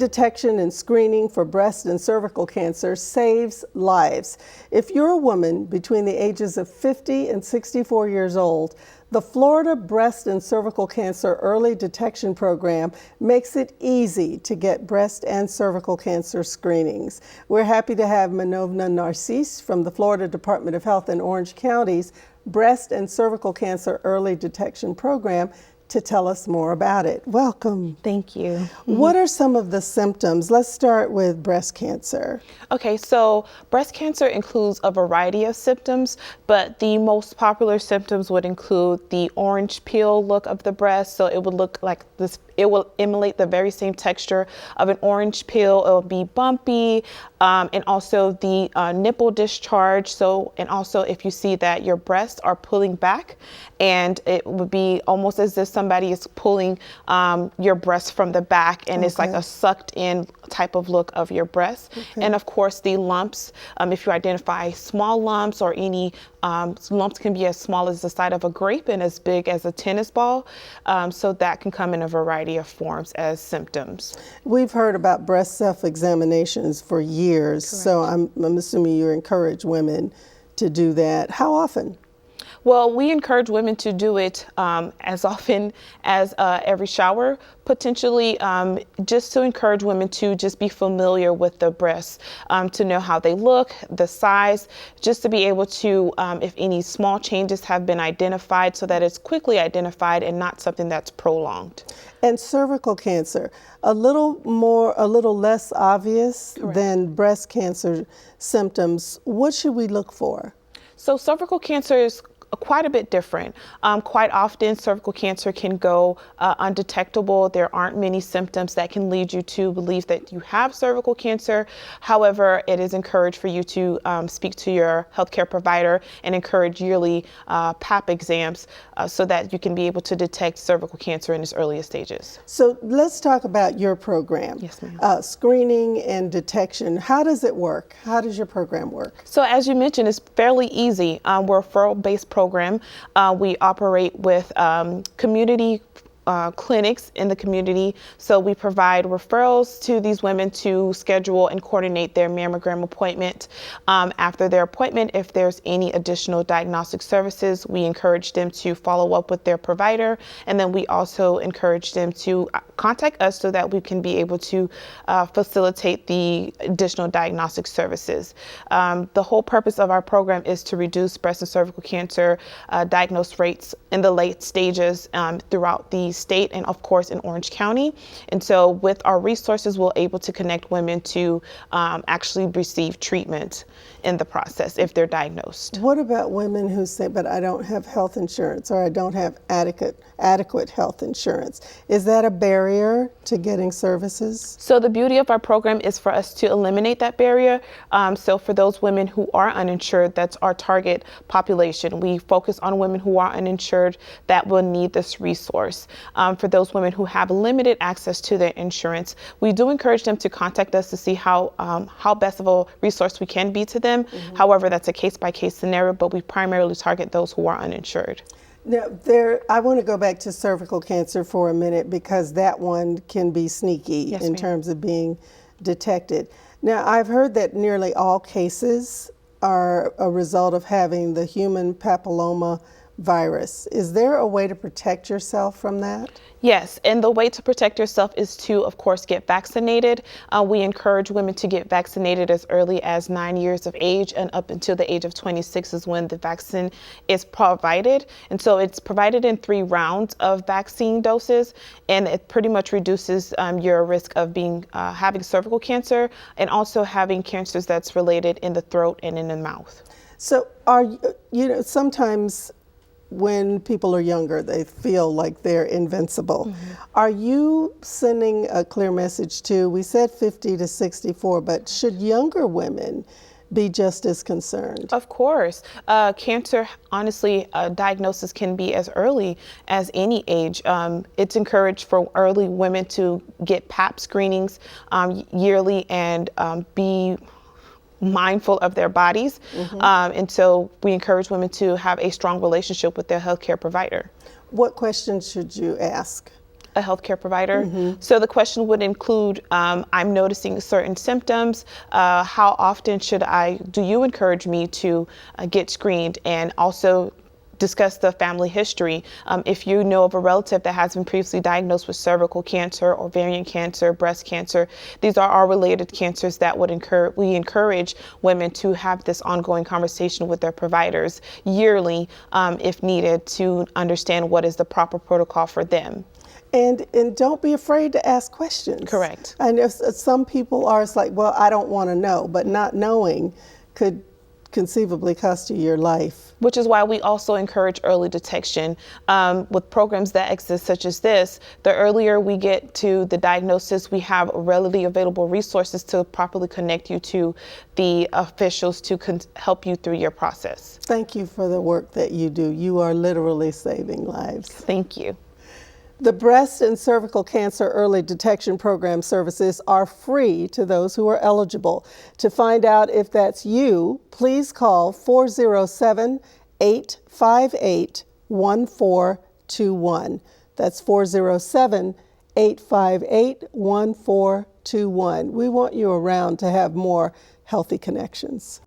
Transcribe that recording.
detection and screening for breast and cervical cancer saves lives. If you're a woman between the ages of 50 and 64 years old, the Florida Breast and Cervical Cancer Early Detection Program makes it easy to get breast and cervical cancer screenings. We're happy to have Manovna Narcisse from the Florida Department of Health in Orange County's Breast and Cervical Cancer Early Detection Program to tell us more about it. Welcome. Thank you. What are some of the symptoms? Let's start with breast cancer. Okay, so breast cancer includes a variety of symptoms, but the most popular symptoms would include the orange peel look of the breast. So it would look like this, it will emulate the very same texture of an orange peel. It will be bumpy, and also the nipple discharge. So, and also if you see that your breasts are pulling back, and it would be almost as if somebody is pulling your breast from the back, and it's like a sucked in type of look of your breast. And of course the lumps, if you identify small lumps or any lumps can be as small as the side of a grape and as big as a tennis ball. So that can come in a variety of forms as symptoms. We've heard about breast self-examinations for years. Correct. So I'm assuming you encourage women to do that. How often? Well, we encourage women to do it as often as every shower, potentially just to encourage women to just be familiar with the breasts, to know how they look, the size, just to be able to, if any small changes have been identified, so that it's quickly identified and not something that's prolonged. And cervical cancer, a little less obvious than breast cancer symptoms. What should we look for? So cervical cancer is quite a bit different. Quite often cervical cancer can go undetectable. There aren't many symptoms that can lead you to believe that you have cervical cancer. However, it is encouraged for you to speak to your healthcare provider and encourage yearly Pap exams so that you can be able to detect cervical cancer in its earliest stages. So let's talk about your program. Yes, ma'am. Screening and detection. How does it work? How does your program work? So as you mentioned, it's fairly easy. We're a referral-based program. We operate with community clinics in the community. So we provide referrals to these women to schedule and coordinate their mammogram appointment. After their appointment, if there's any additional diagnostic services, we encourage them to follow up with their provider. And then we also encourage them to contact us so that we can be able to facilitate the additional diagnostic services. The whole purpose of our program is to reduce breast and cervical cancer diagnosed rates in the late stages throughout the state and of course in Orange County. And so with our resources, we're able to connect women to actually receive treatment in the process if they're diagnosed. What about women who say, but I don't have health insurance or I don't have adequate health insurance? Is that a barrier to getting services? So the beauty of our program is for us to eliminate that barrier. So for those women who are uninsured, that's our target population. We focus on women who are uninsured that will need this resource. For those women who have limited access to their insurance, we do encourage them to contact us to see how best of a resource we can be to them. However, that's a case-by-case scenario, but we primarily target those who are uninsured. Now, I want to go back to cervical cancer for a minute because that one can be sneaky in terms of being detected. Now, I've heard that nearly all cases are a result of having the human papilloma virus. Is there a way to protect yourself from that? Yes, and the way to protect yourself is to, of course, get vaccinated. We encourage women to get vaccinated as early as 9 years of age, and up until the age of 26 is when the vaccine is provided. And so it's provided in 3 rounds of vaccine doses, and it pretty much reduces your risk of having cervical cancer and also having cancers that's related in the throat and in the mouth. So sometimes when people are younger, they feel like they're invincible. Are you sending a clear message to, we said 50 to 64, but should younger women be just as concerned? Of course. Cancer, honestly, diagnosis can be as early as any age. It's encouraged for early women to get Pap screenings yearly and be mindful of their bodies. And so we encourage women to have a strong relationship with their healthcare provider. What questions should you ask? a healthcare provider. So the question would include, I'm noticing certain symptoms. How often do you encourage me to get screened? And also discuss the family history. If you know of a relative that has been previously diagnosed with cervical cancer, ovarian cancer, breast cancer, these are all related cancers that we encourage women to have this ongoing conversation with their providers yearly, if needed, to understand what is the proper protocol for them. And don't be afraid to ask questions. Correct. And if some people are, it's like, well, I don't want to know, but not knowing could conceivably cost you your life. Which is why we also encourage early detection. With programs that exist such as this, the earlier we get to the diagnosis, we have readily available resources to properly connect you to the officials to help you through your process. Thank you for the work that you do. You are literally saving lives. Thank you. The breast and cervical cancer early detection program services are free to those who are eligible. To find out if that's you, please call 407-858-1421. That's 407-858-1421. We want you around to have more healthy connections.